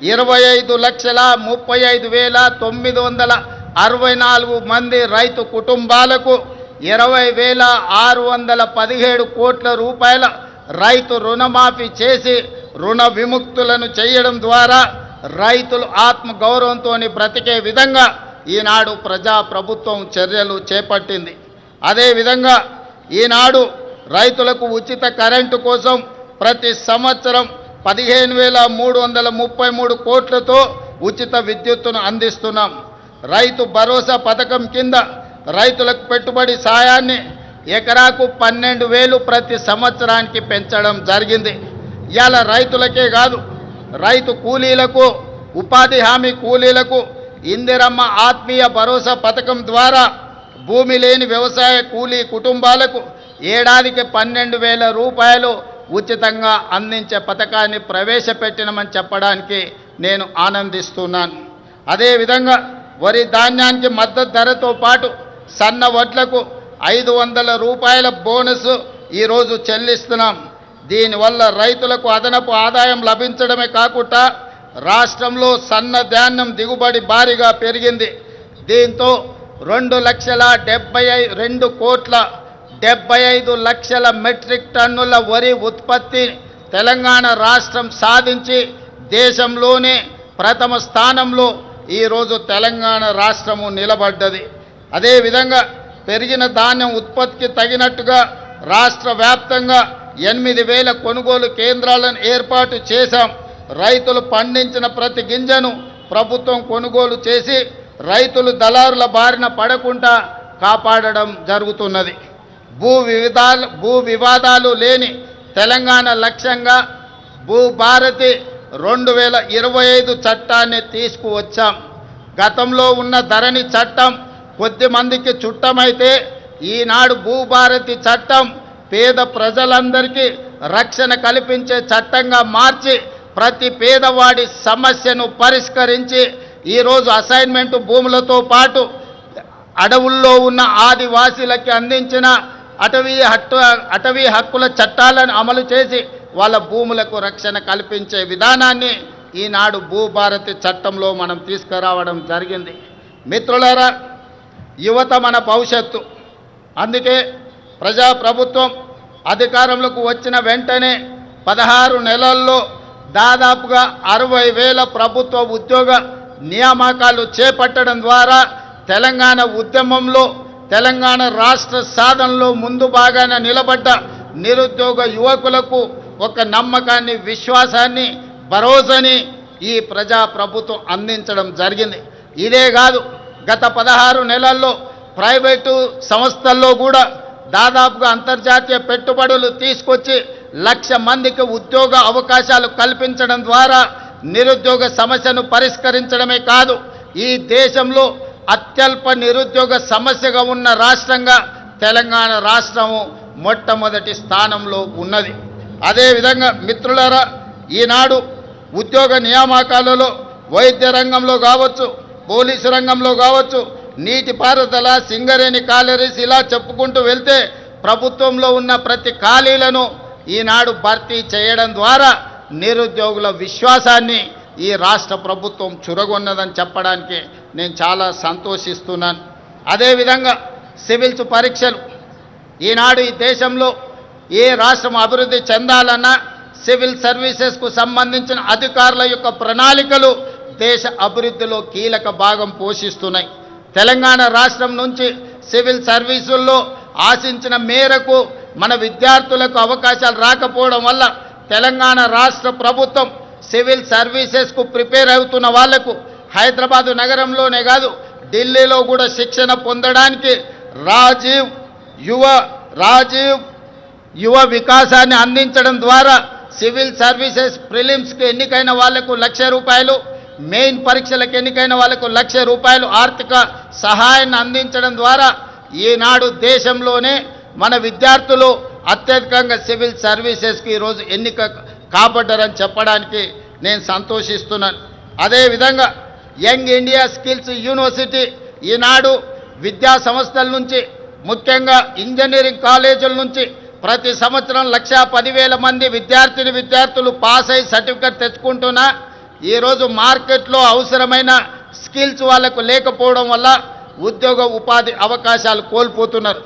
25,35,964 మంది రైతు కుటుంబాలకు 20,617 కోట్ల రూపాయల రైతు రుణమాఫీ చేసి రుణ విముక్తులను చేయడం ద్వారా రైతులు ఆత్మగౌరవంతో బ్రతికే విధంగా ఈనాడు ప్రజాప్రభుత్వం చర్యలు చేపట్టింది. అదేవిధంగా ఈనాడు రైతులకు ఉచిత కరెంటు కోసం ప్రతి సంవత్సరం 15,333 కోట్లతో ఉచిత విద్యుత్తును అందిస్తున్నాం. రైతు భరోసా పథకం కింద రైతులకు పెట్టుబడి సాయాన్ని ఎకరాకు 12,000 ప్రతి సంవత్సరానికి పెంచడం జరిగింది. ఇవాళ రైతులకే కాదు, రైతు కూలీలకు, ఉపాధి హామీ కూలీలకు ఇందిరమ్మ ఆత్మీయ భరోసా పథకం ద్వారా భూమి లేని వ్యవసాయ కూలీ కుటుంబాలకు ఏడాదికి 12,000 రూపాయలు ఉచితంగా అందించే పథకాన్ని ప్రవేశపెట్టినమని చెప్పడానికి నేను ఆనందిస్తున్నాను. అదేవిధంగా వరి ధాన్యానికి మద్దతు ధరతో పాటు సన్న వడ్లకు 500 రూపాయల బోనస్ ఈరోజు చెల్లిస్తున్నాం. దీనివల్ల రైతులకు అదనపు ఆదాయం లభించడమే కాకుండా రాష్ట్రంలో సన్న ధాన్యం దిగుబడి భారీగా పెరిగింది. దీంతో 2,72,75,00,000 మెట్రిక్ టన్నుల వరి ఉత్పత్తి తెలంగాణ రాష్ట్రం సాధించి దేశంలోనే ప్రథమ స్థానంలో ఈరోజు తెలంగాణ రాష్ట్రము నిలబడ్డది. అదేవిధంగా పెరిగిన ధాన్యం ఉత్పత్తికి తగినట్టుగా రాష్ట్ర వ్యాప్తంగా 8,000 కొనుగోలు కేంద్రాలను ఏర్పాటు చేశాం. రైతులు పండించిన ప్రతి గింజను ప్రభుత్వం కొనుగోలు చేసి రైతులు దళారుల బారిన పడకుండా కాపాడడం జరుగుతున్నది. భూ వివాదాలు లేని తెలంగాణ లక్ష్యంగా భూభారతి 2025 చట్టాన్ని తీసుకువచ్చాం. గతంలో ఉన్న ధరణి చట్టం కొద్ది మందికి చుట్టమైతే ఈనాడు భూభారతి చట్టం పేద ప్రజలందరికీ రక్షణ కల్పించే చట్టంగా మార్చి ప్రతి పేదవాడి సమస్యను పరిష్కరించి ఈరోజు అసైన్మెంట్ భూములతో పాటు అడవుల్లో ఉన్న ఆదివాసీలకి అందించిన అటవీ హక్కుల చట్టాలను అమలు చేసి వాళ్ళ భూములకు రక్షణ కల్పించే విధానాన్ని ఈనాడు భూభారతి చట్టంలో మనం తీసుకురావడం జరిగింది. మిత్రులారా, యువత మన భవిష్యత్తు. అందుకే ప్రజాప్రభుత్వం అధికారంలోకి వచ్చిన వెంటనే 16 నెలల్లో దాదాపుగా 60,000 ప్రభుత్వ ఉద్యోగ నియామకాలు చేపట్టడం ద్వారా తెలంగాణ ఉద్యమంలో, తెలంగాణ రాష్ట్ర సాధనలో ముందు భాగాన నిలబడ్డ నిరుద్యోగ యువకులకు ఒక నమ్మకాన్ని, విశ్వాసాన్ని, భరోసాని ఈ ప్రజాప్రభుత్వం అందించడం జరిగింది. ఇదే కాదు, గత 16 నెలల్లో ప్రైవేటు సంస్థల్లో కూడా దాదాపుగా అంతర్జాతీయ పెట్టుబడులు తీసుకొచ్చి 1,00,000 మందికి ఉద్యోగ అవకాశాలు కల్పించడం ద్వారా నిరుద్యోగ సమస్యను పరిష్కరించడమే కాదు, ఈ దేశంలో అత్యల్ప నిరుద్యోగ సమస్యగా ఉన్న రాష్ట్రంగా తెలంగాణ రాష్ట్రము మొట్టమొదటి స్థానంలో ఉన్నది. అదేవిధంగా మిత్రులారా, ఈనాడు ఉద్యోగ నియామకాలలో వైద్య రంగంలో కావచ్చు, పోలీసు రంగంలో కావచ్చు, నీటిపారుదల, సింగరేణి కాలరీస్ ఇలా చెప్పుకుంటూ వెళ్తే ప్రభుత్వంలో ఉన్న ప్రతి ఖాళీలను ఈనాడు భర్తీ చేయడం ద్వారా నిరుద్యోగుల విశ్వాసాన్ని ఈ రాష్ట్ర ప్రభుత్వం చురగొన్నదని చెప్పడానికి నేను చాలా సంతోషిస్తున్నాను. అదేవిధంగా సివిల్స్ పరీక్షలు ఈనాడు ఈ దేశంలో ఏ రాష్ట్రం అభివృద్ధి చెందాలన్నా సివిల్ సర్వీసెస్కు సంబంధించిన అధికారుల యొక్క ప్రణాళికలు దేశ అభివృద్ధిలో కీలక భాగం పోషిస్తున్నాయి. తెలంగాణ రాష్ట్రం నుంచి సివిల్ సర్వీసుల్లో ఆశించిన మేరకు మన విద్యార్థులకు అవకాశాలు రాకపోవడం వల్ల తెలంగాణ రాష్ట్ర ప్రభుత్వం సివిల్ సర్వీసెస్కు ప్రిపేర్ అవుతున్న వాళ్లకు హైదరాబాదు నగరంలోనే కాదు ఢిల్లీలో కూడా శిక్షణ పొందడానికి రాజీవ్ యువ వికాసాన్ని అందించడం ద్వారా సివిల్ సర్వీసెస్ ప్రిలిమ్స్కి ఎన్నికైన వాళ్లకు 1,00,000 రూపాయలు, మెయిన్ పరీక్షలకు ఎన్నికైన వాళ్లకు 1,00,000 రూపాయలు ఆర్థిక సహాయాన్ని అందించడం ద్వారా ఈనాడు దేశంలోనే మన విద్యార్థులు అత్యధికంగా సివిల్ సర్వీసెస్కి ఈరోజు ఎన్నిక కాబడ్డారని చెప్పడానికి నేను సంతోషిస్తున్నాను. అదేవిధంగా యంగ్ ఇండియా స్కిల్స్ యూనివర్సిటీ ఈనాడు విద్యా సంస్థల నుంచి, ముఖ్యంగా ఇంజనీరింగ్ కాలేజీల నుంచి ప్రతి సంవత్సరం 1,10,000 మంది విద్యార్థులు పాస్ అయ్యి సర్టిఫికెట్ తెచ్చుకుంటున్నా ఈరోజు మార్కెట్లో అవసరమైన స్కిల్స్ వాళ్లకు లేకపోవడం వల్ల ఉద్యోగ ఉపాధి అవకాశాలు కోల్పోతున్నారు.